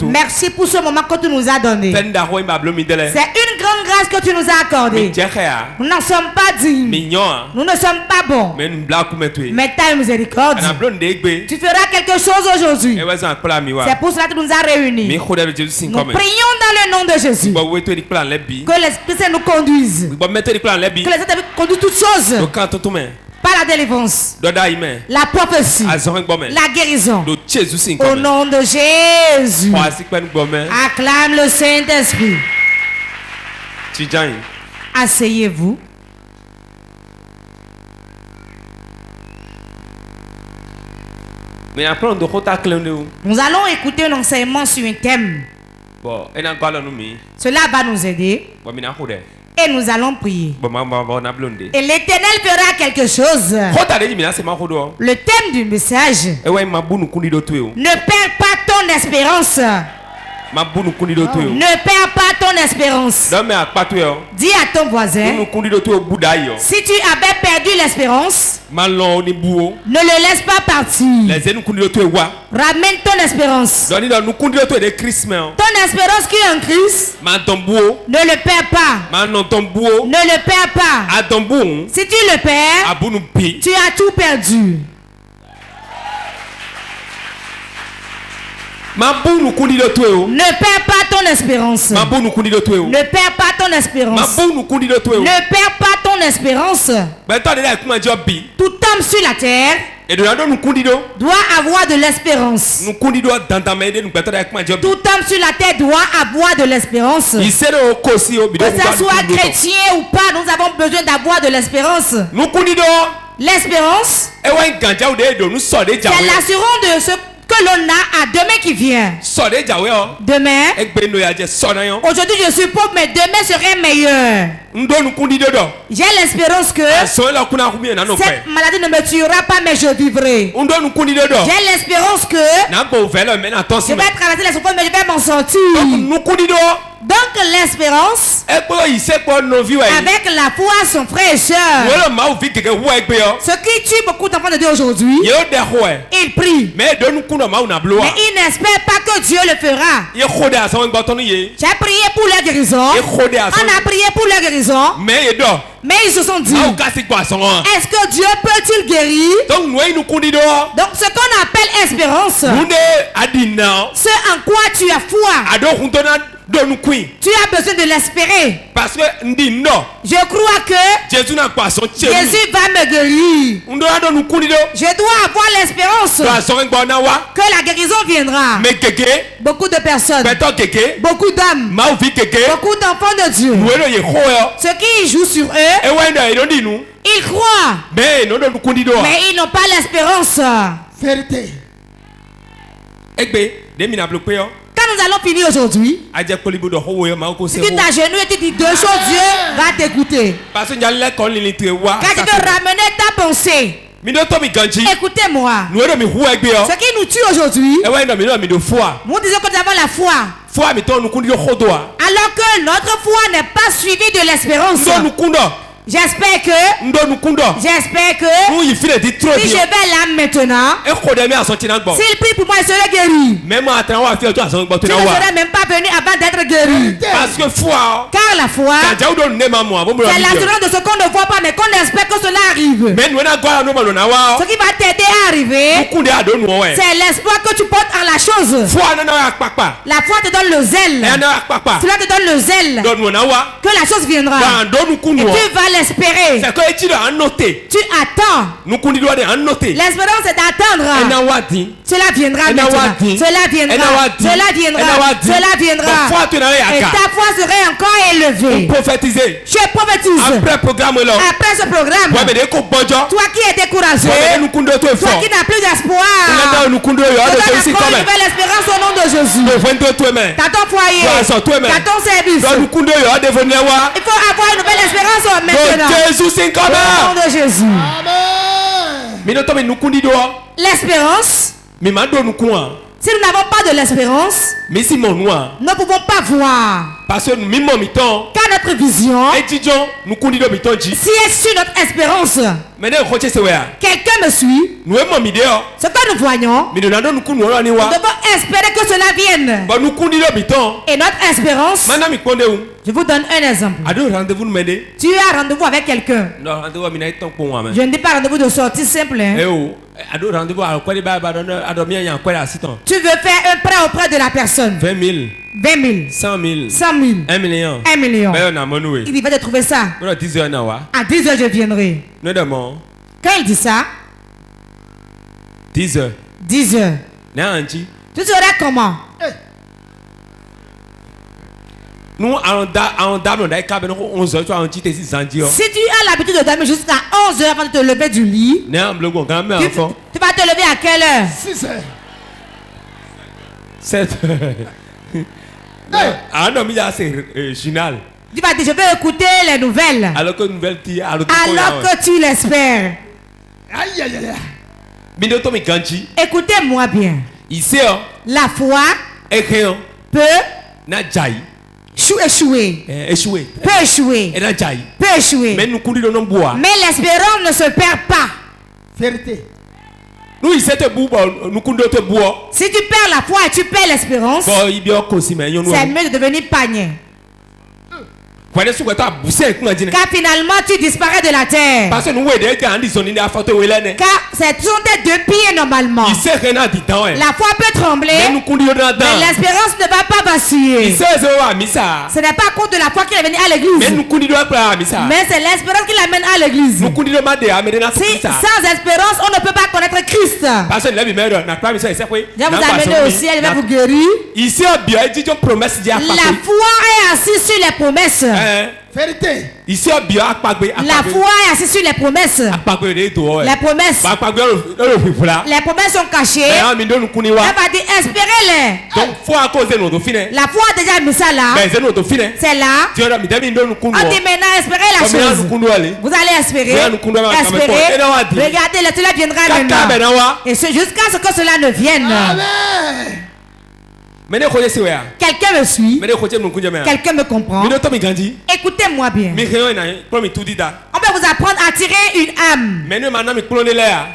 Merci pour ce moment que tu nous as donné. C'est une grande grâce que tu nous as accordée. Nous n'en sommes pas dignes. Nous ne sommes pas bons. Mais ta miséricorde. Tu feras quelque chose aujourd'hui. C'est pour cela que tu nous as réunis. Nous prions dans le nom de Jésus. Que l'Esprit Saint nous conduise. Que l'Esprit conduise toutes choses. Par la délivrance, la prophétie, la guérison. Au nom de Jésus. Acclame le Saint-Esprit. Asseyez-vous. Nous allons écouter un enseignement sur un thème. Cela va nous aider. Et nous allons prier. Et l'Éternel fera quelque chose. Le thème du message: ne perds pas ton espérance. Ne perds pas ton espérance. Dis à ton voisin: si tu avais perdu l'espérance, ne le laisse pas partir. Ramène ton espérance. Ton espérance qui est en Christ, ne le perds pas. Ne le perds pas. Si tu le perds, tu as tout perdu. Ne perds pas ton espérance. Ne perds pas ton espérance. Ne perds pas ton espérance. Tout homme sur la terre doit avoir de l'espérance. Tout homme sur la terre doit avoir de l'espérance. Que ce soit chrétien ou pas, nous avons besoin d'avoir de l'espérance. L'espérance, c'est l'assurance de ce que l'on a à demain qui vient. Demain, aujourd'hui je suis pauvre, mais demain serait meilleur. J'ai l'espérance que cette maladie ne me tuera pas, mais je vivrai. J'ai l'espérance que je vais traverser les souffrances, mais je vais m'en sortir. Donc l'espérance, avec la foi, son frère et soeur. Ce qui tue beaucoup d'enfants de Dieu aujourd'hui, ils prient, mais ils n'espèrent pas que Dieu le fera. J'ai prié pour leur guérison. On a prié pour leur guérison. Mais ils se sont dit: est-ce que Dieu peut-il guérir? Donc ce qu'on appelle espérance, ce en quoi tu as foi, tu as besoin de l'espérer. Parce que je crois que Jésus va me guérir. Je dois avoir l'espérance que la guérison viendra. Beaucoup de personnes, beaucoup d'âmes, beaucoup d'enfants de Dieu, ceux qui jouent sur eux, ils croient, mais ils n'ont pas l'espérance. Vérité. Quand nous allons finir aujourd'hui, si tu t'agenouilles et tu dis deux choses, Dieu va t'écouter. Quand tu veux ramener ta pensée, écoutez-moi. Ce qui nous tue aujourd'hui, nous disons que nous avons la foi, alors que notre foi n'est pas suivie de l'espérance. J'espère que si je vais là maintenant, s'il prie pour moi, il serait guéri. Tu ne serais même pas venu avant d'être guéri. Car la foi, c'est l'assurance de ce qu'on ne voit pas, mais qu'on espère que cela arrive. Ce qui va t'aider à arriver, c'est l'espoir que tu portes en la chose. La foi te donne le zèle. Cela te donne le zèle que la chose viendra. Et tu vas l'espérer. Tu attends. L'espérance c'est d'attendre. Cela viendra maintenant. Cela viendra. Cela viendra. Cela viendra. Et ta foi serait encore élevée. Je prophétise. Après ce programme, toi qui es découragé, toi qui n'as plus d'espoir, je donne encore une nouvelle espérance au nom de Jésus. T'as ton foyer, t'as ton service. Il faut avoir une nouvelle espérance maintenant. Au nom de Jésus. Amen. L'espérance, Si nous n'avons pas de l'espérance, mais si mon noir, nous ne pouvons pas voir. Parce que nous car notre vision, si est sur notre espérance, quelqu'un me suit. Ce que nous voyons, nous devons espérer que cela vienne. Et notre espérance, je vous donne un exemple. Tu as rendez-vous avec quelqu'un. Je ne dis pas rendez-vous de sortie simple. Hein. Tu veux faire un prêt auprès de la personne. 20 000. 20 000. 100 000. 100 000. 1 million. 1 million. Il va te trouver ça. À 10 heures, je viendrai. Quand il dit ça, 10 heures. 10 heures. Tu seras comment? Nous, si tu as l'habitude de dormir jusqu'à 11 heures avant de te lever du lit, tu vas te lever à quelle heure? 6 heures. 7 heures. Journal. Tu vas dire, je vais écouter les nouvelles. Alors que tu l'espères. Écoutez-moi bien. La foi peut échouer. Peut échouer. Mais l'espérance ne se perd pas. Vérité. Si tu perds la foi et tu perds l'espérance, c'est mieux de devenir païen. Car finalement tu disparais de la terre. Car ce sont tes deux pieds normalement. La foi peut trembler, mais l'espérance ne va pas vaciller. Ce n'est pas à cause de la foi qu'il est venu à l'église, mais c'est l'espérance qui l'amène à l'église. Si sans espérance on ne peut pas connaître Christ. Je vais vous amener au ciel, il va vous guérir. La foi est assise sur les promesses. Vérité. La foi est assise sur les promesses. Les promesses sont cachées. Elle va dire espérez-les. La foi a déjà mis ça là. C'est là. On dit maintenant espérez la chose. Vous allez espérer. Espérer. Regardez, cela viendra maintenant. Et c'est jusqu'à ce que cela ne vienne. Amen. Quelqu'un me suit. Quelqu'un me comprend. Écoutez-moi bien. On peut vous apprendre à tirer une âme.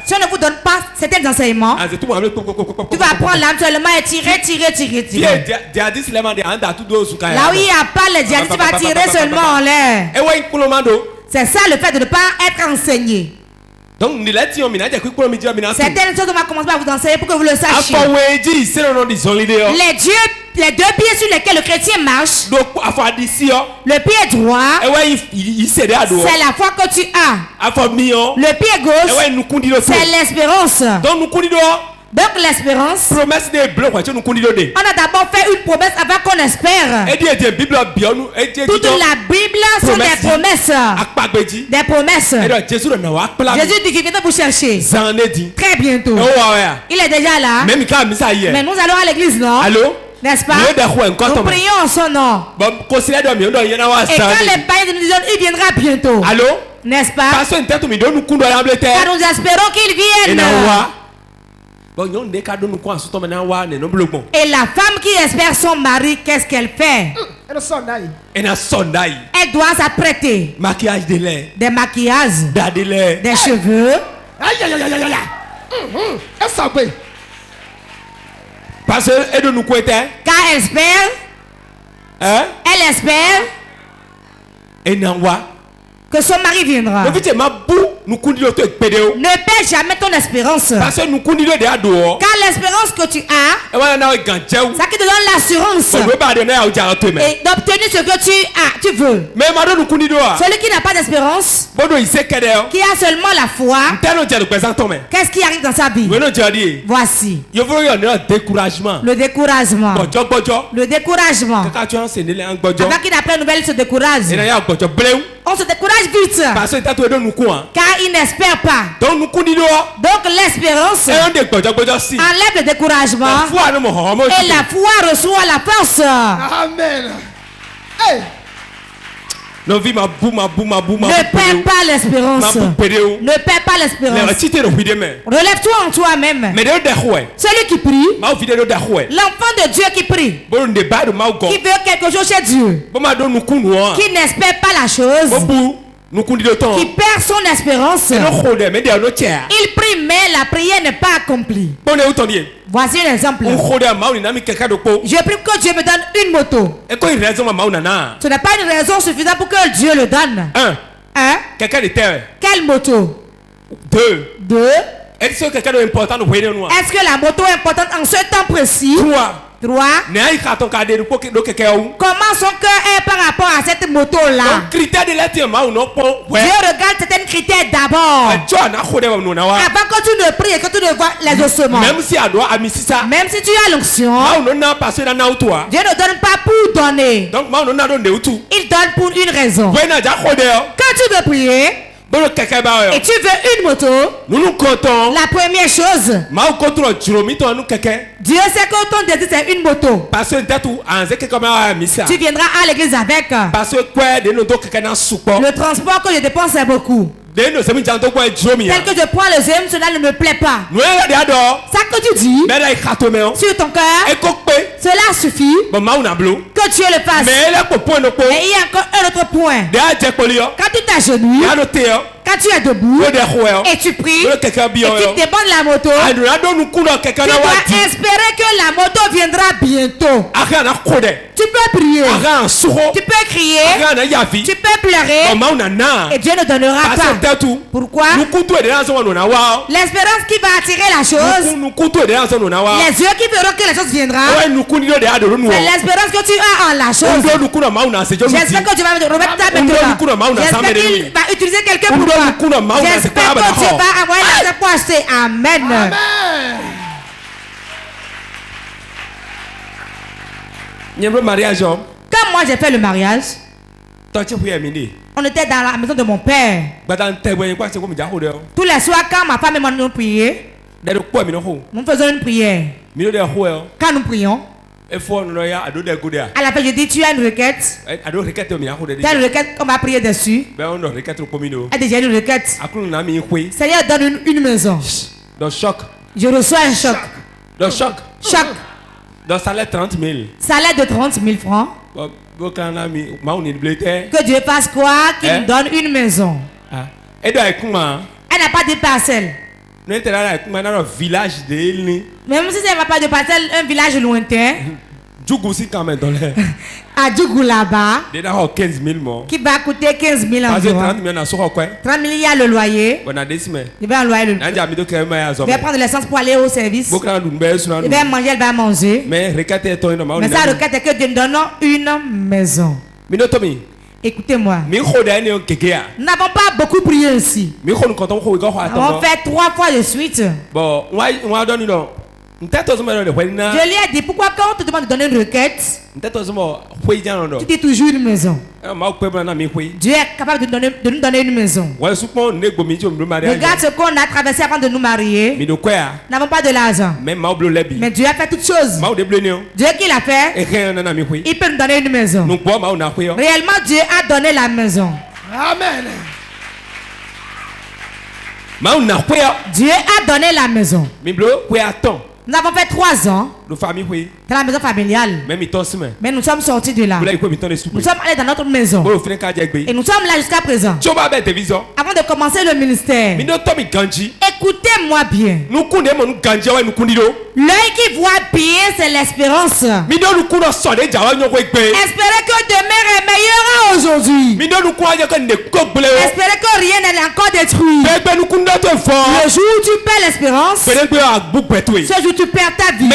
Si on ne vous donne pas certains enseignements, tu vas apprendre l'âme seulement et tirer. Là où il n'y a pas les djihadistes, tu vas tirer seulement en l'air. C'est ça le fait de ne pas être enseigné. Certaines choses on va commencer à vous enseigner pour que vous le sachiez. Les deux pieds sur lesquels le chrétien marche, le pied droit, c'est la foi que tu as. Le pied gauche, c'est l'espérance. Donc l'espérance, on a d'abord fait une promesse avant qu'on espère. Toute la Bible sont des promesses. Des promesses. Jésus dit qu'il vient vous chercher. Très bientôt. Il est déjà là. Mais nous allons à l'église, non? Allô? N'est-ce pas? Nous prions en son nom. Et quand les païens nous disent il viendra bientôt. Allô? N'est-ce pas? Car nous espérons qu'il vienne. Et la femme qui espère son mari, qu'est-ce qu'elle fait? Elle doit s'apprêter. Des maquillages, des cheveux. Parce que car elle espère. Elle espère que son mari viendra. Ne perds jamais ton espérance. Car l'espérance que tu as, ça qui te donne l'assurance et d'obtenir ce que tu veux. Celui qui n'a pas d'espérance, qui a seulement la foi, qu'est-ce qui arrive dans sa vie? Voici le découragement. Le découragement. Avant qu'il n'apprenne nouvelle, il se décourage. On se décourage vite. Car il n'espère pas. Donc l'espérance enlève le découragement. Et la foi reçoit la force. Amen. Hey. Ne perds pas l'espérance. Ne perds pas l'espérance. Relève-toi en toi-même. Celui qui prie, l'enfant de Dieu qui prie, qui veut quelque chose chez Dieu, qui n'espère pas la chose, qui perd son espérance, il prie mais la prière n'est pas accomplie. Voici un exemple. Je prie que Dieu me donne une moto. Ce n'est pas une raison suffisante pour que Dieu le donne. Quelle moto? Deux. Est-ce que la moto est importante en ce temps précis? 3. Comment son cœur est par rapport à cette moto-là? Dieu regarde certains critères d'abord. Avant que tu ne pries et que tu ne vois les ossements. Même si tu as l'onction, Dieu ne donne pas pour donner. Il donne pour une raison. Quand tu veux prier et tu veux une moto, la première chose, Dieu sait que ton désir c'est une moto. Tu viendras à l'église avec. Le transport que je dépense c'est beaucoup. Tel que je prends le zème, cela ne me plaît pas. Ça que tu dis sur ton cœur, cela suffit que Dieu le fasse. Mais il y a encore un autre point. Quand tu t'agenouilles, quand tu es debout et tu pries et tu demandes la moto, tu dois espérer que la moto viendra bientôt. Tu peux prier, tu peux crier, tu peux pleurer et Dieu ne donnera pas. Pourquoi? L'espérance qui va attirer la chose, les yeux qui verront que la chose viendra, c'est l'espérance que tu as en la chose. J'espère que tu vas remettre ta maintenant. J'espère qu'il va utiliser quelqu'un pour toi. J'espère que tu vas avoir l'argent pour acheter. Amen. Quand moi j'ai fait le mariage, on était dans la maison de mon père. Tous les soirs, quand ma femme et moi nous prions, nous faisons une prière. Quand nous prions, à la fin je dis tu as une requête. Tu as une requête, on va prier dessus. Et déjà une requête. Seigneur donne une maison. Je reçois un choc. Choc. Donc salaire 30 000. Salaire de 30 000 francs. Que Dieu fasse quoi? Qu'il nous donne une maison. Elle n'a pas de parcelle. Même si elle n'a pas de parcelle, un village lointain. À Djougou là-bas, qui va coûter 15 000 environ. 30 000, il y a le loyer. Il va loyer il va prendre l'essence pour aller au service. Il va manger, il va manger. Mais sa requête est que Dieu nous donne une maison. Écoutez-moi. Nous n'avons pas beaucoup prié ici. On fait 3 fois de suite. Je lui ai dit pourquoi quand on te demande de donner une requête, tu dis toujours une maison. Dieu est capable de nous donner une maison. Regarde ce qu'on a traversé avant de nous marier. Nous n'avons pas de l'argent. Mais Dieu a fait toutes choses. Dieu qui l'a fait, il peut nous donner une maison. Réellement, Dieu a donné la maison. Amen. Dieu a donné la maison. Nous avons fait 3 ans dans la maison familiale. Mais nous sommes sortis de là. Nous sommes allés dans notre maison. Et nous sommes là jusqu'à présent. Avant de commencer le ministère, écoutez-moi bien. L'œil qui voit bien, c'est l'espérance. Espérez que demain est meilleur à aujourd'hui. Espérez que rien n'est encore détruit. Le jour où tu perds l'espérance, ce jour où tu perds ta vie.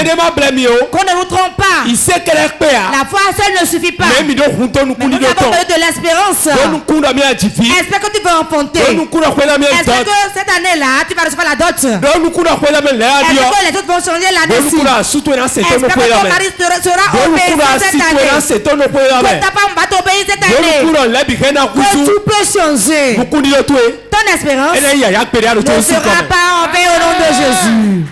Qu'on ne nous trompe pas. La foi seule ne suffit pas. Mais nous avons besoin de l'espérance. Espère que tu vas enfanter. Espère que cette année-là, tu vas recevoir la dot. Espère que les autres vont changer l'année-ci. Espère que ton mari sera obéissant cette année. Que ta femme va t'obéir cette année. Que tout peut changer. Ton espérance ne sera pas en paix au nom de Jésus.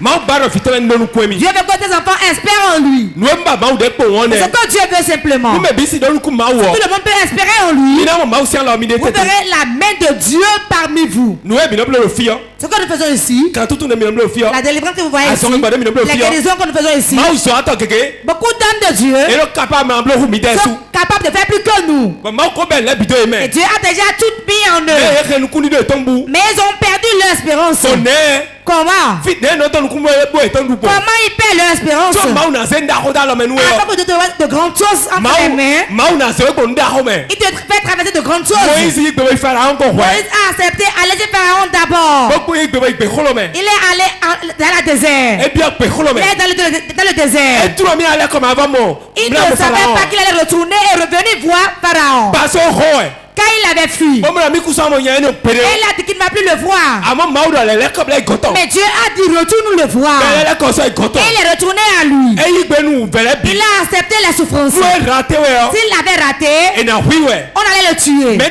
Dieu veut que tes enfants espèrent en lui. C'est ce que Dieu veut simplement. Tout le monde peut espérer en lui. Vous verrez la main de Dieu parmi vous. Ce que nous faisons ici, la délivrance que vous voyez ici, la guérison que nous faisons ici, beaucoup d'hommes de Dieu sont capables de faire plus que nous. Et Dieu a déjà tout mis en eux. Mais ils ont perdu leur espérance. Comment? Comment ils perdent leur espérance? Avant de grandes choses entre les mains, il te fait traverser de grandes choses. Moïse a accepté aller Pharaon d'abord. Il est allé dans le désert. Il est dans le désert. Il ne savait pas qu'il allait retourner et revenir voir Pharaon. Quand il avait fui, il a dit qu'il ne va plus le voir. Mais Dieu a dit retourne le voir. Et il est retourné à lui. Il a accepté la souffrance. S'il l'avait raté, on allait le tuer. Mais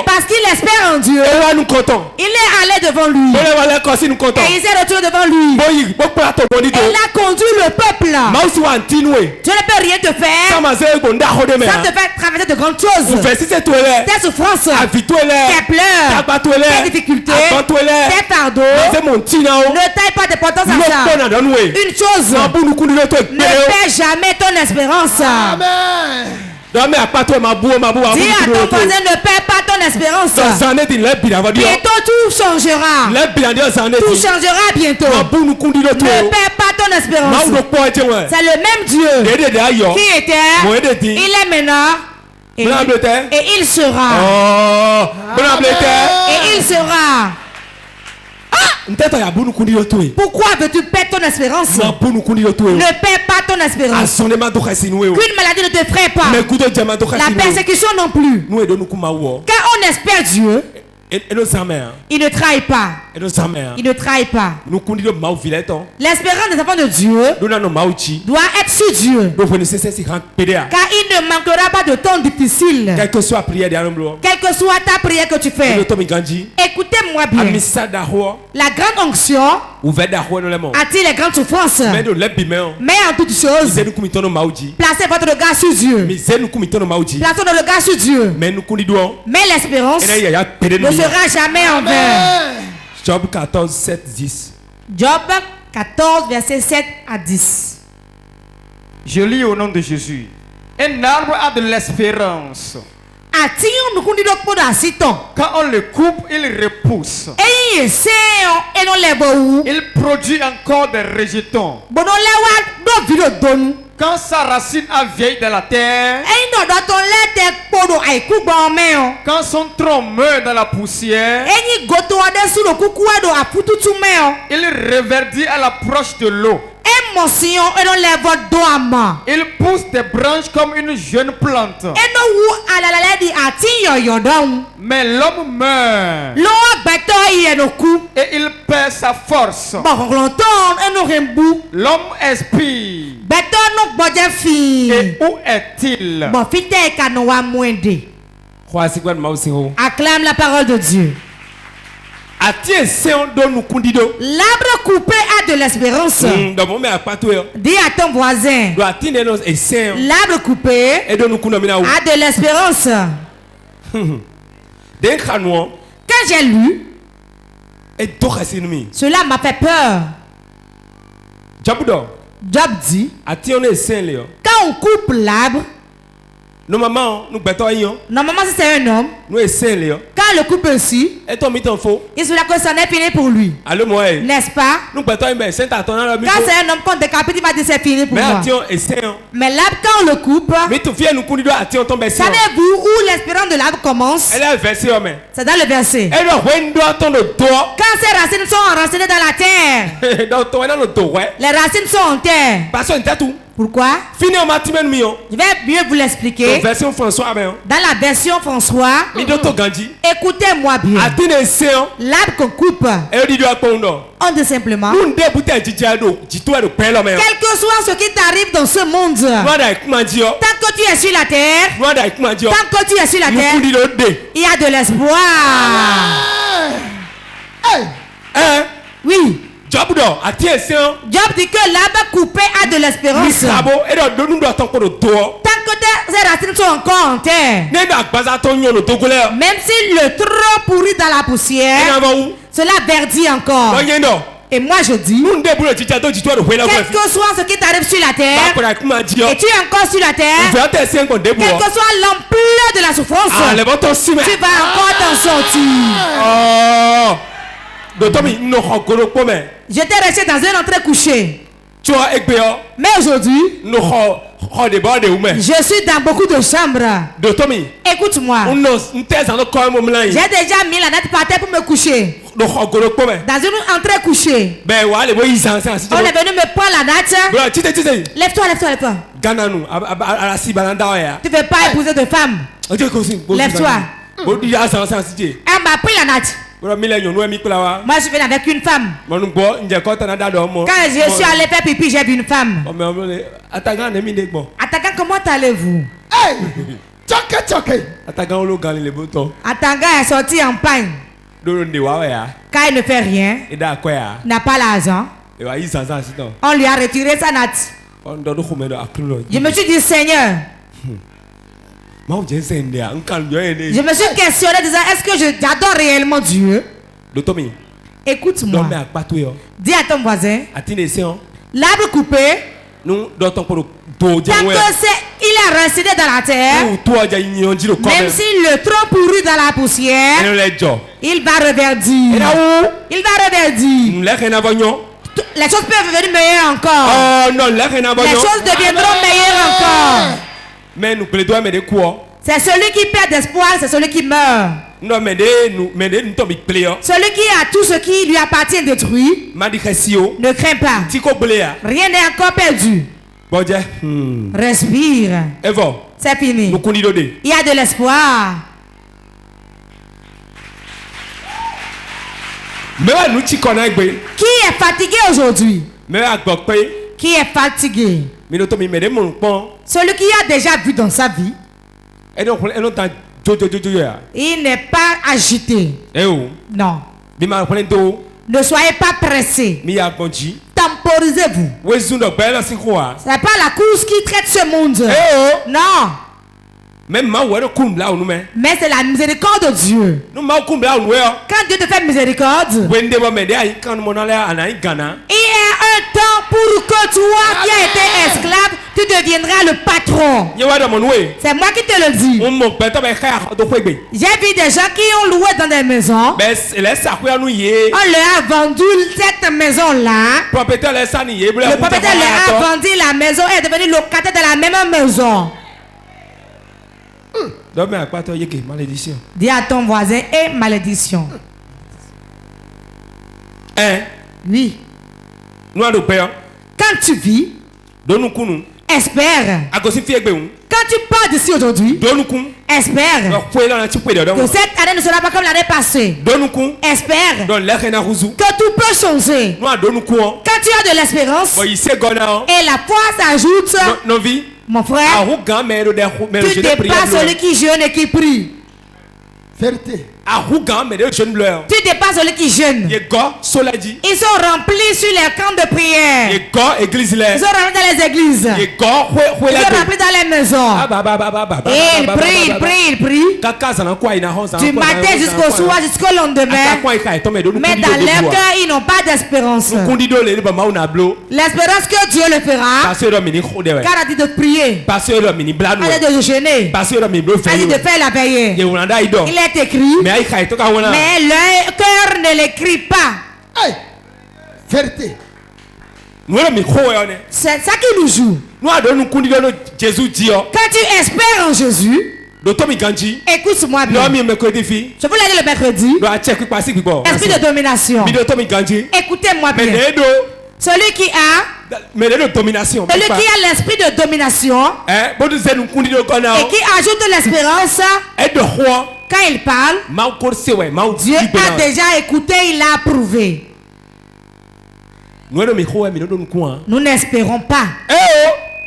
parce qu'il espère en Dieu, il est allé devant lui. Et il s'est retourné devant lui. Et il a conduit le peuple. Dieu ne peut rien te faire sans te faire traverser de grandes choses. Tes souffrances, tes pleurs, tes difficultés, tes fardeaux, ne taille pas d'importance à ça. Une chose, ne perds jamais ton espérance. Amen. Dis à ton voisin, ne perds pas ton espérance. Bientôt tout changera. Tout changera bientôt. Ne perds pas ton espérance. C'est le même Dieu qui était, il est maintenant. Et il sera. Et il sera. Pourquoi veux-tu perdre ton espérance? Ne perds pas ton espérance. Qu'une maladie ne te frappe pas. La persécution non plus. Quand on espère Dieu, il ne trahit pas. Il ne trahit pas. L'espérance des enfants de Dieu doit être sur Dieu. Car il ne manquera pas de temps difficile. Quelle que soit ta prière que tu fais. Écoutez-moi bien. La grande onction attire les grandes souffrances. Mais en toutes choses, placez votre regard sur Dieu. Placez notre regard sur Dieu. Mais l'espérance ne sera jamais en vain. Job 14, 7, 10. Job 14, verset 7 à 10. Je lis au nom de Jésus. Un arbre a de l'espérance. Quand on le coupe, il repousse. Il produit encore des rejetons. Quand sa racine a vieilli de la terre, quand son tronc meurt dans la poussière, il reverdit à l'approche de l'eau. Il pousse des branches comme une jeune plante. Mais l'homme meurt et il perd sa force. L'homme expire. Et où est-il? Acclame la parole de Dieu. L'arbre coupé a de l'espérance. Dis à ton voisin, l'arbre coupé a de l'espérance. Quand j'ai lu, cela m'a fait peur. Job dit, quand on coupe l'arbre, normalement si c'est un homme, quand le coupe ainsi, il sera que ça n'est fini pour lui. N'est-ce pas? Quand c'est un homme qu'on décapite, il va dire c'est fini pour moi. Mais l'arbre, quand on le coupe, savez-vous où l'espérance de l'arbre commence? C'est dans le verset. Quand ces racines sont enracinées dans la terre, les racines sont en terre. Pourquoi? Je vais mieux vous l'expliquer. Dans la version François, écoutez-moi bien. L'arbre qu'on coupe, on dit simplement, quel que soit ce qui t'arrive dans ce monde, tant que tu es sur la terre, il y a de l'espoir. Oui. Job dit que l'arbre coupé a de l'espérance. Tant que ces racines sont encore en terre. Même si le tronc pourrit dans la poussière, cela verdit encore. Et moi je dis, quel que soit ce qui t'arrive sur la terre, et tu es encore sur la terre, quelle que soit l'ampleur de la souffrance, tu vas encore t'en sortir. J'étais resté dans un entrée couché. Mais aujourd'hui, je suis dans beaucoup de chambres. Écoute-moi. J'ai déjà mis la natte par terre pour me coucher. Dans une entrée couchée. On est venu me prendre la natte. Lève-toi. Tu ne veux pas épouser de femme. Lève-toi. Elle m'a pris la natte. Moi je suis venu avec une femme. Quand je suis allé faire pipi, j'ai vu une femme. Attaquant, comment allez-vous? Attaquant est sorti en panne. Quand il ne fait rien, n'a pas l'argent, on lui a retiré sa natte. Je me suis dit, Seigneur, je me suis questionné disant, est-ce que j'adore réellement Dieu? Écoute-moi. Dis à ton voisin, l'arbre coupé, tant que il est resté dans la terre, même si le tronc pourrit dans la poussière, il va reverdir. Les choses peuvent devenir meilleures encore. Les choses deviendront meilleures encore. C'est celui qui perd d'espoir, c'est celui qui meurt. Celui qui a tout ce qui lui appartient détruit, ne craint pas. Rien n'est encore perdu. Respire. C'est fini. Il y a de l'espoir. Qui est fatigué aujourd'hui? Qui est fatigué? Celui qui a déjà vu dans sa vie, il n'est pas agité. Non. Ne soyez pas pressé. Temporisez-vous. Ce n'est pas la course qui traite ce monde. Non. Mais c'est la miséricorde de Dieu. Quand Dieu te fait miséricorde, il y a un temps pour que toi qui as été esclave, tu deviendras le patron. C'est moi qui te le dis. J'ai vu des gens qui ont loué dans des maisons. On leur a vendu cette maison-là. Le propriétaire leur a vendu la maison et est devenu locataire de la même maison. Dis à ton voisin, et malédiction. Oui. Quand tu vis, espère. Quand tu pars d'ici aujourd'hui, espère que cette année ne sera pas comme l'année passée. Espère que tout peut changer. Quand tu as de l'espérance et la foi s'ajoute, mon frère, tu dépasses celui qui jeûne et qui prie. Vérité. Tu dépasses celui qui jeûne. Ils sont remplis sur les camps de prière. Ils sont remplis dans les églises. Ils sont remplis dans les maisons. Et ils prient. Du matin jusqu'au soir, jusqu'au lendemain. Mais dans leur cœur, ils n'ont pas d'espérance. L'espérance que Dieu le fera. Car il a dit de prier. Il a dit de jeûner. Il a dit de faire la veille. Il est écrit. Mais leur cœur ne l'écrit pas. Vérité. C'est ça qui nous joue. Quand tu espères en Jésus, écoute-moi bien. Je vous l'ai dit le mercredi. Esprit de domination. Écoutez-moi bien. Celui qui a l'esprit de domination et qui ajoute l'espérance, quand il parle, Dieu a déjà écouté, il a approuvé. Nous n'espérons pas.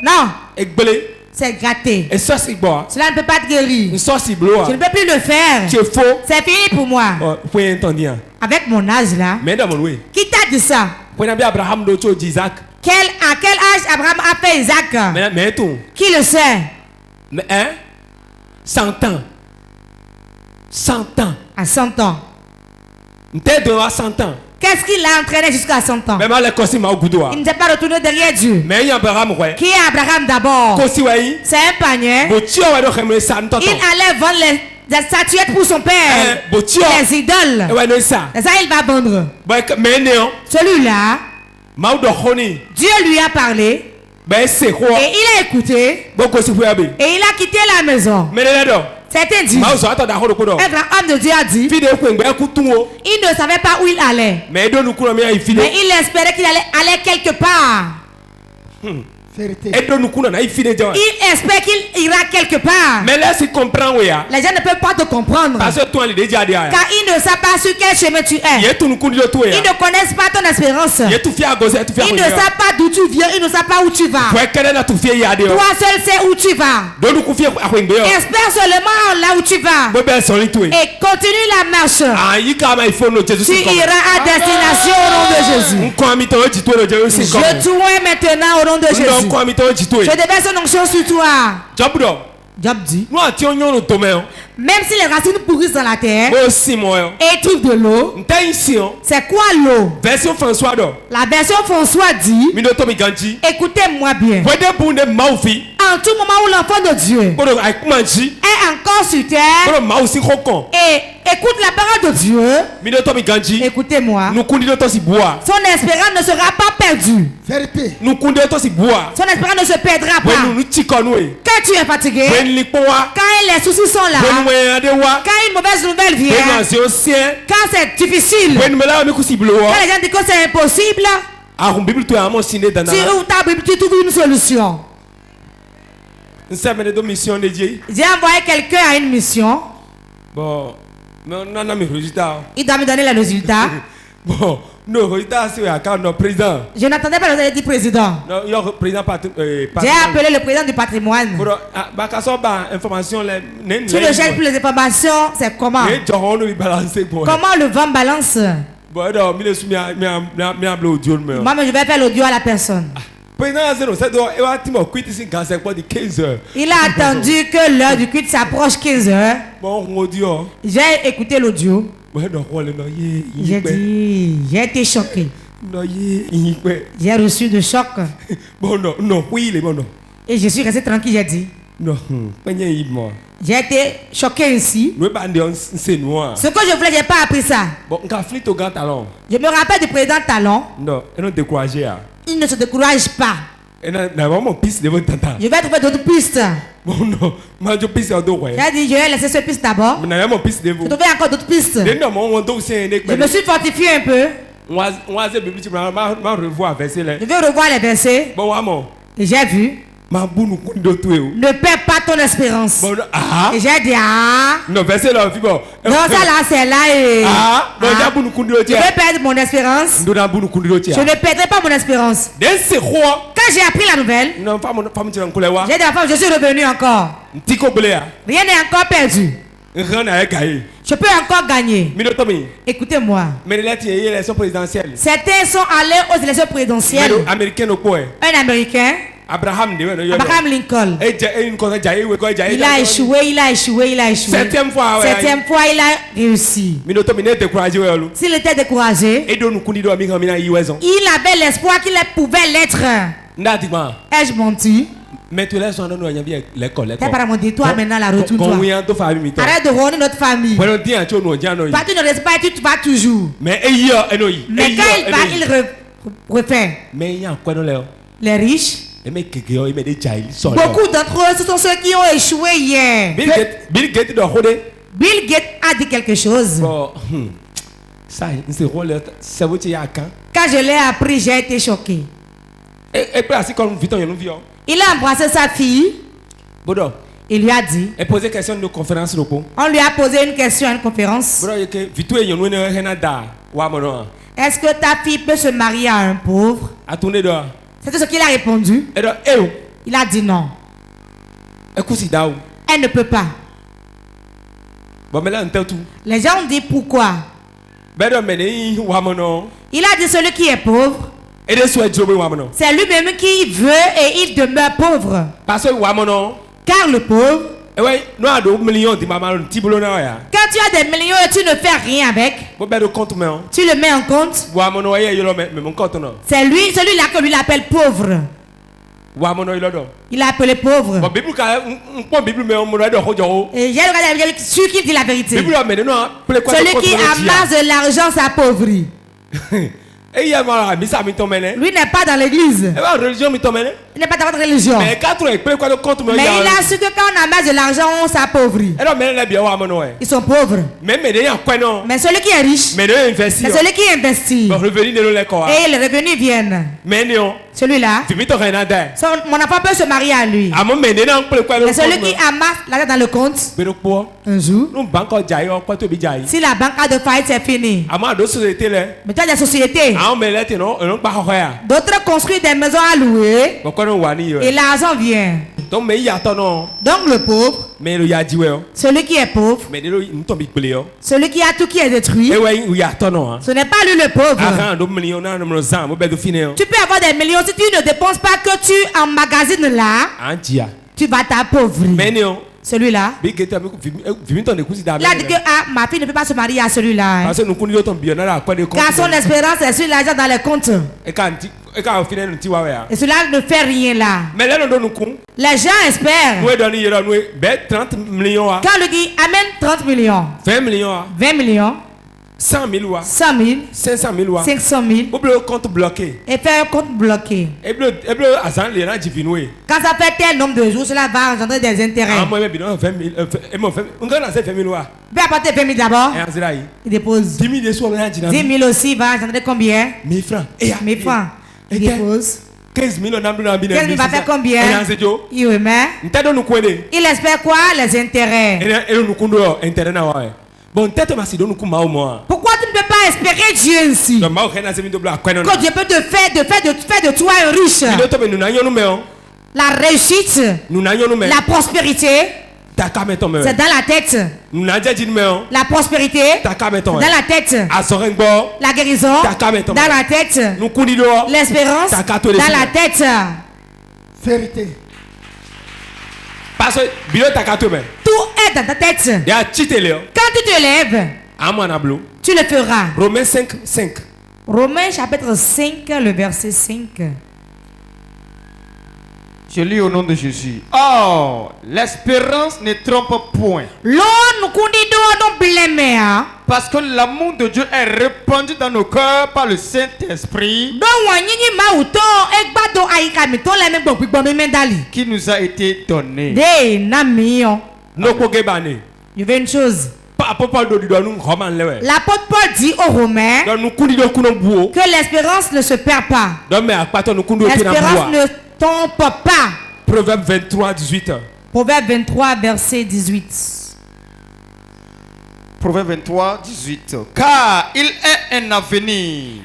Non. C'est gâté. Cela ne peut pas te guérir. Je ne peux plus le faire. C'est fini pour moi. Avec mon âge là. Qui t'a dit ça? À quel âge Abraham a fait Isaac? Qui le sait? 100 ans. 100 ans. À 100 ans. 100 ans. Qu'est-ce qui l'a entraîné jusqu'à 100 ans? Il ne s'est pas retourné derrière Dieu. Qui est Abraham d'abord? C'est un panier. Il allait vendre les statuettes pour son père. Les idoles. Et ça, il va vendre. Celui-là, Dieu lui a parlé. Et il a écouté. Et il a quitté la maison. C'était dit. Un grand homme de Dieu a dit. Il ne savait pas où il allait. Mais il espérait qu'il allait aller quelque part. Il espère qu'il ira quelque part. Mais là, s'il comprend, les gens ne peuvent pas te comprendre. Car ils ne savent pas sur quel chemin tu es. Ils ne connaissent pas ton espérance. Ils ne savent pas d'où tu viens. Ils ne savent pas où tu vas. Toi seul sais où tu vas. Espère seulement là où tu vas. Et continue la marche. Tu iras à destination au nom de Jésus. Je t'ouvre maintenant au nom de Jésus. Je déverse son onction sur toi. Job dit. Même si les racines pourrissent dans la terre et trouvent de l'eau, c'est quoi l'eau? La version François dit, écoutez-moi bien. En tout moment où l'enfant de Dieu est encore sur terre et écoute la parole de Dieu, écoutez-moi, son espérance ne sera pas perdue. Son espérance ne se perdra pas. Quand tu es fatigué, quand les soucis sont là, quand une mauvaise nouvelle vient, quand c'est difficile, quand les gens disent que c'est impossible, tu ouvres ta Bible, tu trouves une solution. J'ai envoyé quelqu'un à une mission. Bon, il doit me donner les résultats. Bon, non, résultat c'est à notre président. Je n'attendais pas le dit président. Non, il y a le président j'ai appelé le président du patrimoine. Sur le chef pour les informations, c'est comment? Comment le vent balance? Moi, je vais faire l'audio à la personne. Il a attendu que l'heure du culte s'approche 15h. J'ai écouté l'audio. J'ai dit, j'ai été choqué. J'ai reçu de choc. Et je suis resté tranquille, j'ai dit. J'ai été choqué ici. Ce que je voulais, je n'ai pas appris ça. Je me rappelle du président Talon. Il ne se décourage pas. Je vais trouver d'autres pistes. J'ai dit, je vais laisser cette piste d'abord. Je vais trouver encore d'autres pistes. Je me suis fortifié un peu. Je vais revoir les versets. Et j'ai vu. Ne perds pas ton espérance. Et j'ai dit non, ça là c'est là et je vais perdre mon espérance. Je ne perdrai pas mon espérance. Quand j'ai appris la nouvelle, j'ai dit à la femme, je suis revenu encore. Rien n'est encore perdu. Je peux encore gagner. Écoutez-moi. Certains sont allés aux élections présidentielles. Un Américain. Abraham Lincoln. Il a échoué. Septième fois, il a réussi. S'il était découragé, il avait l'espoir qu'il pouvait l'être. Ai-je menti? Toi maintenant la retourne-toi. Arrête de rôder notre famille. Pas tu ne restes pas, tu vas toujours. Mais quand il va, il refait. Les riches. Beaucoup d'entre eux, ce sont ceux qui ont échoué hier. Bill Gates a dit quelque chose. Quand je l'ai appris, j'ai été choqué. Il a embrassé sa fille. Il lui a dit. On lui a posé une question à une conférence. Est-ce que ta fille peut se marier à un pauvre? C'est tout ce qu'il a répondu. Il a dit non. Elle ne peut pas. Les gens ont dit pourquoi. Il a dit celui qui est pauvre. C'est lui-même qui veut et il demeure pauvre. Car le pauvre, quand tu as des millions et tu ne fais rien avec, tu le mets en compte. C'est lui, celui-là que lui l'appelle pauvre. Il a appelé pauvre. Et j'ai regardé celui qui dit la vérité. Celui qui amasse de l'argent s'appauvrit. Lui n'est pas dans l'église. Il n'est pas dans votre religion. Mais il a su que quand on amasse de l'argent, on s'appauvrit. Ils sont pauvres. Mais celui qui est riche, c'est celui qui investit. Et les revenus viennent. Celui-là, mon enfant peut se marier à lui. Mais celui qui amasse l'argent dans le compte, un jour, si la banque a de faillite, c'est fini. Mais tu as des sociétés. D'autres construisent des maisons à louer. Et l'argent vient. Donc le pauvre, celui qui est pauvre, celui qui a tout qui est détruit, ce n'est pas lui le pauvre. Tu peux avoir des millions si tu ne dépenses pas, que tu emmagasines là, tu vas t'appauvrir. Celui-là, il a dit que ma fille ne peut pas se marier à celui-là. Car son espérance est sur l'argent dans les comptes. Et cela ne fait rien là. Les gens espèrent. Quand on lui dit amène 30 millions, 20 millions, 100 000, 500 000, 500 000, et faire un compte bloqué. Quand ça fait tel nombre de jours, cela va engendrer des intérêts. Il peut apporter 20 000 d'abord. Il dépose 10 000 aussi, va engendrer combien? 1000 francs. Il dépose 15 000 va faire combien? Il remet. Il espère quoi? Les intérêts. Pourquoi tu ne peux pas espérer Dieu ainsi? Que Dieu peut te faire de toi un riche. La réussite, la prospérité, c'est dans la tête. La prospérité, dans la tête. La guérison, dans la tête. L'espérance, dans la tête. Vérité. Parce que tout est dans ta tête. Quand tu te lèves, tu le feras. Romains 5, 5. Romains chapitre 5, le verset 5. Je lis au nom de Jésus. Oh, l'espérance ne trompe point. Parce que l'amour de Dieu est répandu dans nos cœurs par le Saint-Esprit qui nous a été donné. Je veux une chose. L'apôtre Paul dit aux Romains que l'espérance ne se perd pas. L'espérance ne tombe pas. Proverbe 23, 18. Proverbe 23, verset 18. Proverbe 23, 18. Car il est un avenir.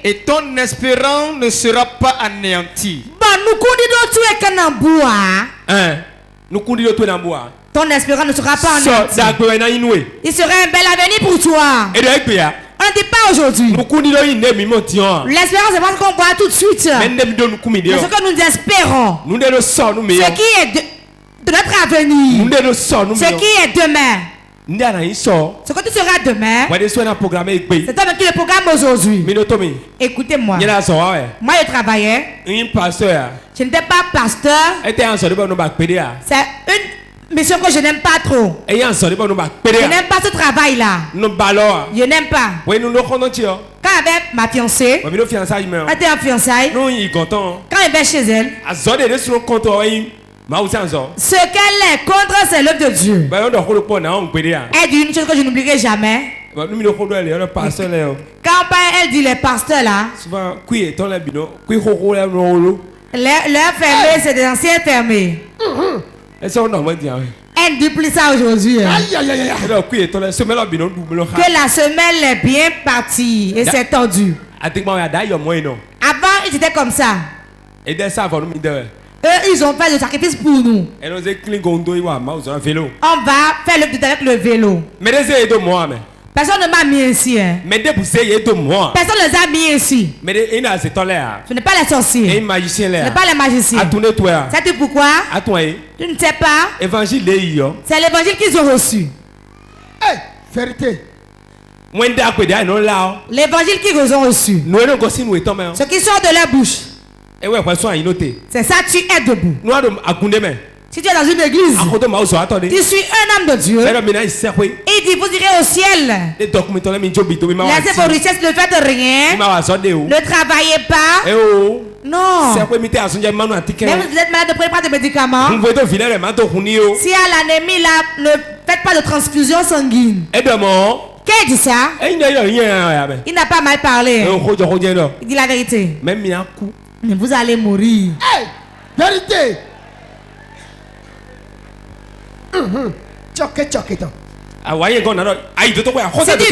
Et ton espérance ne sera pas anéantie. Ton espérance ne sera pas anéantie. Il sera un bel avenir pour toi. On ne dit pas aujourd'hui. L'espérance, c'est pas ce qu'on voit tout de suite. C'est ce que nous espérons. Ce qui est de notre avenir. Ce qui est demain. Ce que tu seras demain, c'est toi qui le programme aujourd'hui. Écoutez-moi. Moi, je travaillais. Je n'étais pas pasteur. C'est une mission que je n'aime pas trop. Je n'aime pas ce travail-là. Je n'aime pas. Quand avec ma fiancée, elle était en fiançailles. Quand elle va chez elle, ce qu'elle est contre, c'est l'œuvre de Dieu. Elle dit une chose que je n'oublierai jamais. Quand elle dit les pasteurs là, leur fermé, c'est des anciens fermés. Elle dit plus ça aujourd'hui. Que la semelle est bien partie et c'est tordu. Avant, ils étaient comme ça. Eux, ils ont fait le sacrifice pour nous. On va faire le avec le vélo. Personne ne m'a mis ici. Hein. Personne ne les a mis ici. Ce n'est pas les sorciers. Ce n'est pas les magiciens. C'est pourquoi? Tu ne sais pas. C'est l'évangile qu'ils ont reçu. Hey, vérité. L'évangile qu'ils ont reçu. Ce qui sort de leur bouche. C'est ça, tu es debout. Si tu es dans une église, tu suis un homme de Dieu. Et il dit, vous irez au ciel. Laissez vos richesses, ne faites rien. Ne travaillez pas. Non. Même si vous êtes malade, ne prenez pas de médicaments. Si à l'anémie, là, ne faites pas de transfusion sanguine. Qui dit ça? Il n'a pas mal parlé. Il dit la vérité. Mais vous allez mourir. Hey, vérité. Si tu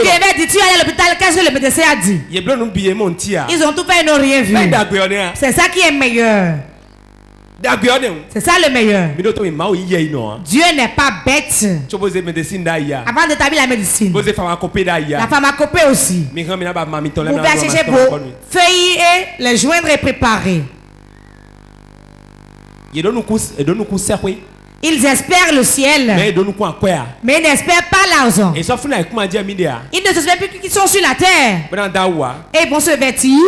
viens dire, tu es à l'hôpital, qu'est-ce que le médecin a dit? Ils ont tout fait et n'ont rien vu. C'est ça qui est meilleur. C'est ça le meilleur. Dieu n'est pas bête. Avant d'établir la médecine, la pharmacopée aussi. Vous pouvez acheter vos feuilles et les joindre et préparer. Ils espèrent le ciel, mais ils n'espèrent pas l'argent. Ils ne s'espèrent plus qu'ils sont sur la terre. Et ils vont se vêtir.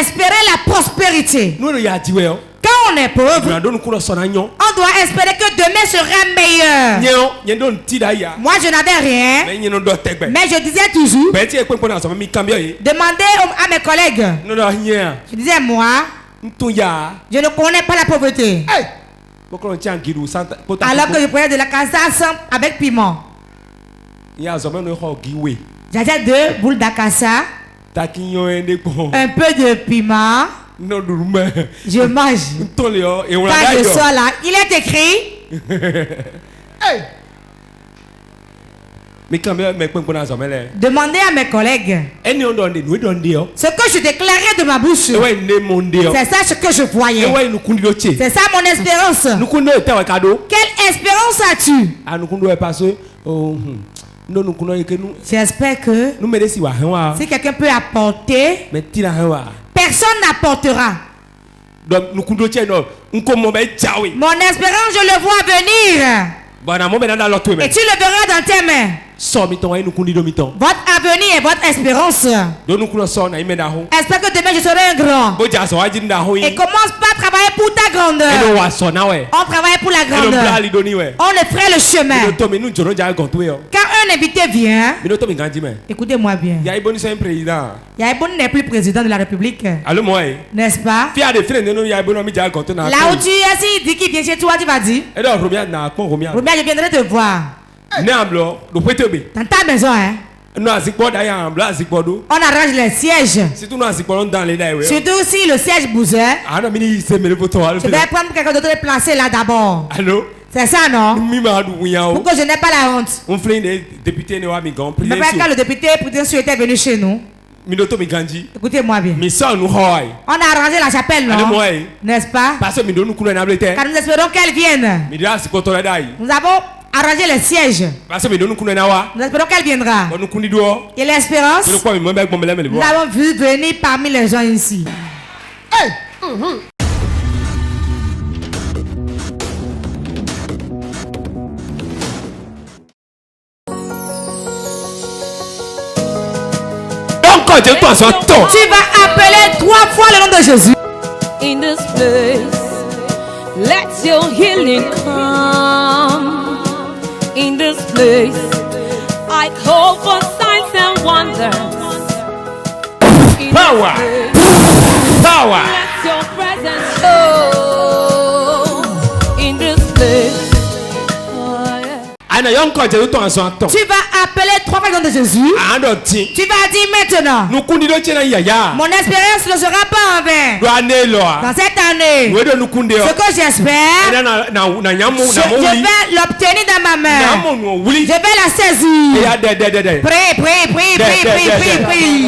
Espérer la prospérité. Quand on est pauvre, on doit espérer que demain sera meilleur. Moi, je n'avais rien, mais je disais toujours, demandez à mes collègues. Je disais, moi, je ne connais pas la pauvreté. Hey. Alors que je prenais de la cassave avec piment. J'avais 2 boules d'acassa, un peu de piment. Je mange. Quand je sors là, il est écrit. Hey. Demandez à mes collègues. Ce que je déclarais de ma bouche, c'est ça ce que je voyais. C'est ça mon espérance. Quelle espérance as-tu? J'espère que si quelqu'un peut apporter, personne n'apportera. Mon espérance, je le vois venir. Et tu le verras dans tes mains. Votre avenir et votre espérance. Espère que demain je serai un grand. Et commence pas à travailler pour ta grandeur. On travaille pour la grandeur. On le ferait le chemin. Quand un invité vient, écoutez-moi bien. Yaïbon n'est plus président de la République. N'est-ce pas? Là où tu es, s'il dit qu'il vient chez toi, tu vas dire, Romia, je viendrai te voir. Dans ta maison, hein? On arrange les sièges. Surtout si le siège bousait. Je vais prendre quelqu'un d'autre et placer là d'abord. C'est ça, non? Pour que je n'ai pas la honte. Mais quand le député Poutin était venu chez nous, écoutez-moi bien. On a arrangé la chapelle, non? N'est-ce pas? Car nous espérons qu'elle vienne. Nous avons arrangé les sièges. Nous espérons qu'elle viendra. Et l'espérance, nous avons vu venir parmi les gens ici. Hey! Tu vas appeler 3 fois le nom de Jésus. In this place, let your healing come. In this place, I call for signs and wonders. Power, power. Let your presence show. In this place. Tu vas appeler 3 fois le nom de Jésus. Tu vas dire maintenant, mon espérance ne sera pas en vain. Dans cette année, ce que j'espère, je vais l'obtenir dans ma main. Je vais la saisir. Prie.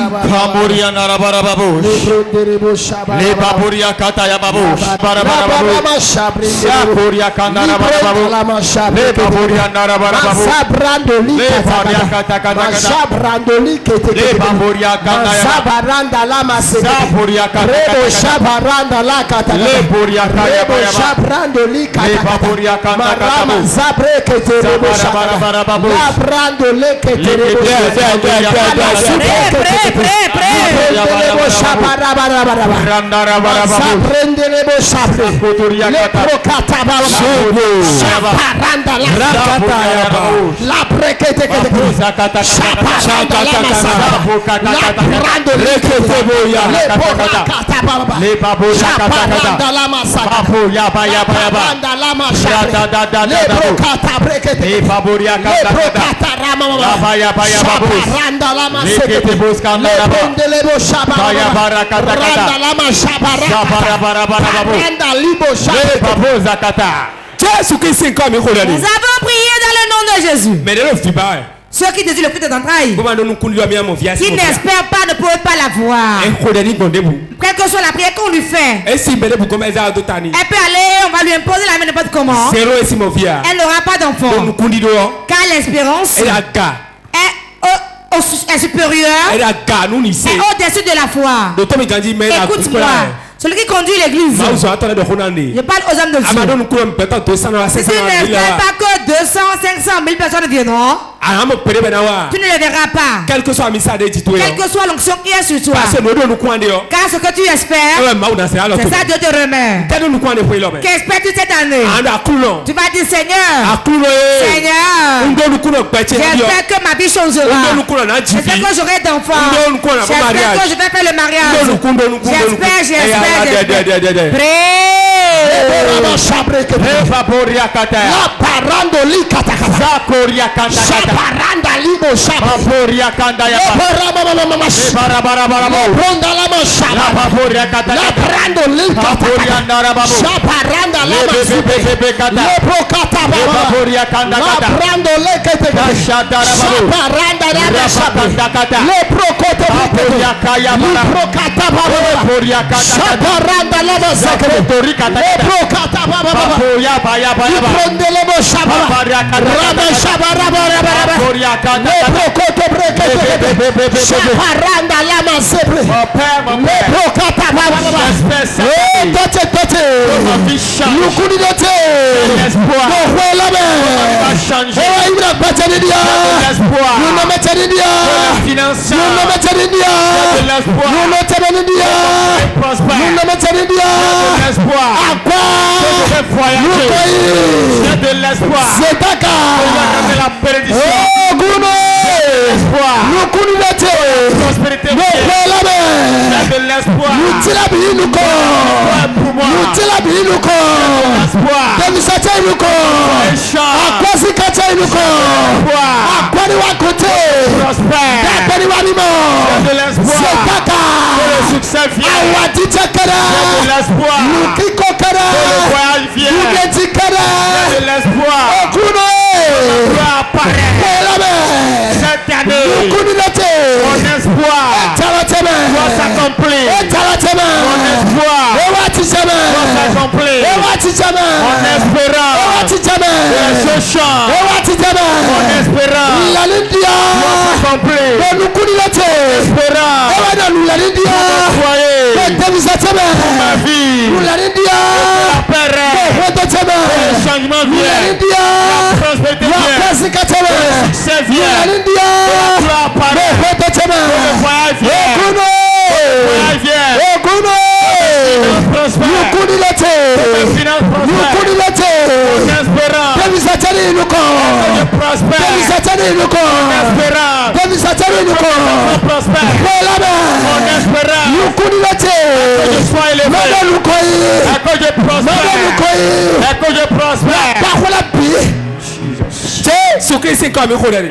Nous avons prié dans le nom de Jésus. Ceux qui désirent le fruit des entrailles, qui n'espèrent pas, ne peuvent pas l'avoir. Quelle que soit la prière qu'on lui fait, elle peut aller, on va lui imposer la main n'importe comment. Elle n'aura pas d'enfant. Car l'espérance est supérieure et au-dessus de la foi. Écoute-moi. Celui qui conduit l'église, je parle aux hommes de Dieu. Si tu n'espères pas que 200, 500, 1000 personnes viendront, tu ne le verras pas. Quelle que soit l'onction qui est sur toi. Car ce que tu espères, c'est ça Dieu te remet. Qu'espères-tu cette année? Tu vas dire Seigneur, j'espère que ma vie changera. J'espère que j'aurai d'enfants. J'espère que je vais faire le mariage. J'espère.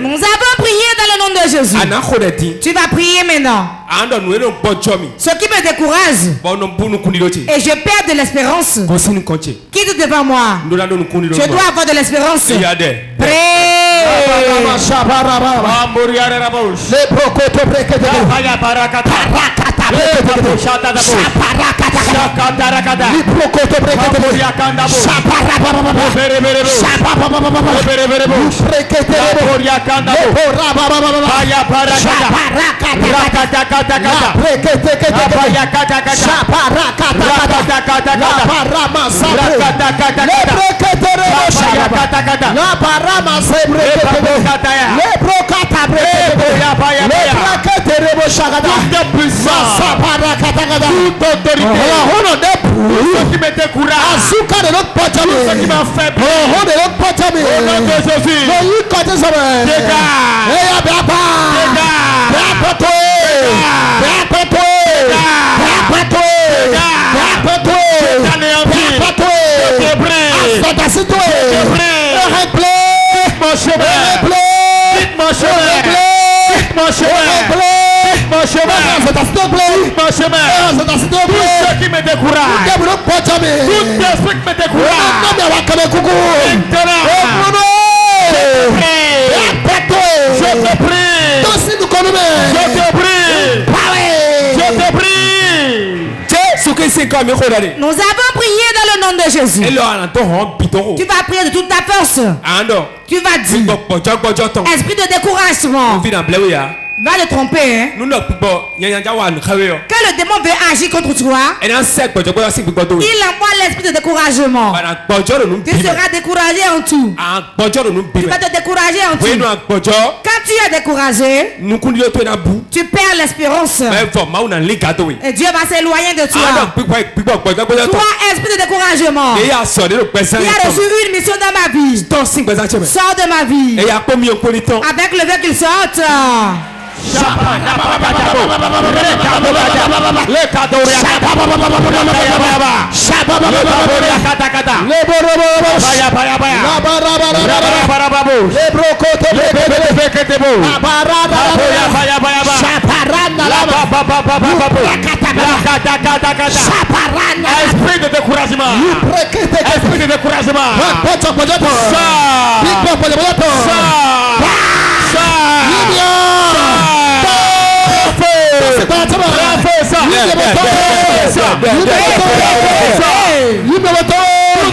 Nous avons prié dans le nom de Jésus. Tu vas prier maintenant. Ce qui me décourage et je perds de l'espérance, quitte devant moi. Je dois avoir de l'espérance. Prêt. Nous avons prié dans le nom de Jésus. Tu vas prier de toute ta force. Tu vas dire, esprit de découragement, va te tromper, hein? Quand le démon veut agir contre toi, il envoie l'esprit de découragement. Tu seras découragé en tout. Tu vas te décourager en tout. Quand tu es découragé, tu perds l'espérance. Et Dieu va s'éloigner de toi. Toi, esprit de découragement, qui a reçu une mission dans ma vie, sors de ma vie. Avec le fait qu'il sorte. Esprit de découragement.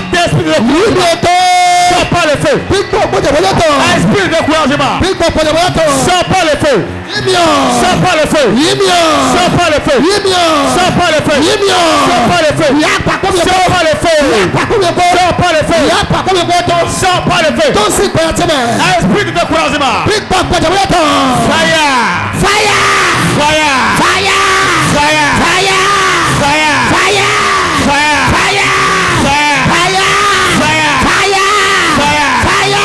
Esprit de découragement. Sors pas le feu. Esprit de découragement. Sors pas le feu. Sors pas le feu. Sors pas le feu. Sors pas le feu. Sors pas le feu. Sors pas le feu. Sors pas le feu. Sors pas le feu. Esprit de découragement. Fire. Fire. Fire. Fire. Fire. Fire. Fire. Fire. Fire. Fire.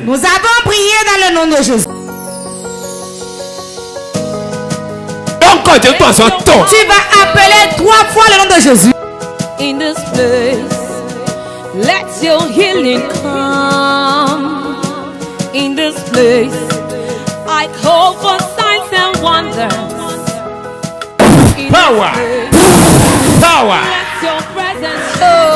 Nous avons prié dans le nom de Jésus. Tu vas appeler 3 fois le nom de Jésus. In this place, let your healing come. In this place, I call for signs and wonders. Power. Power. Let your presence show.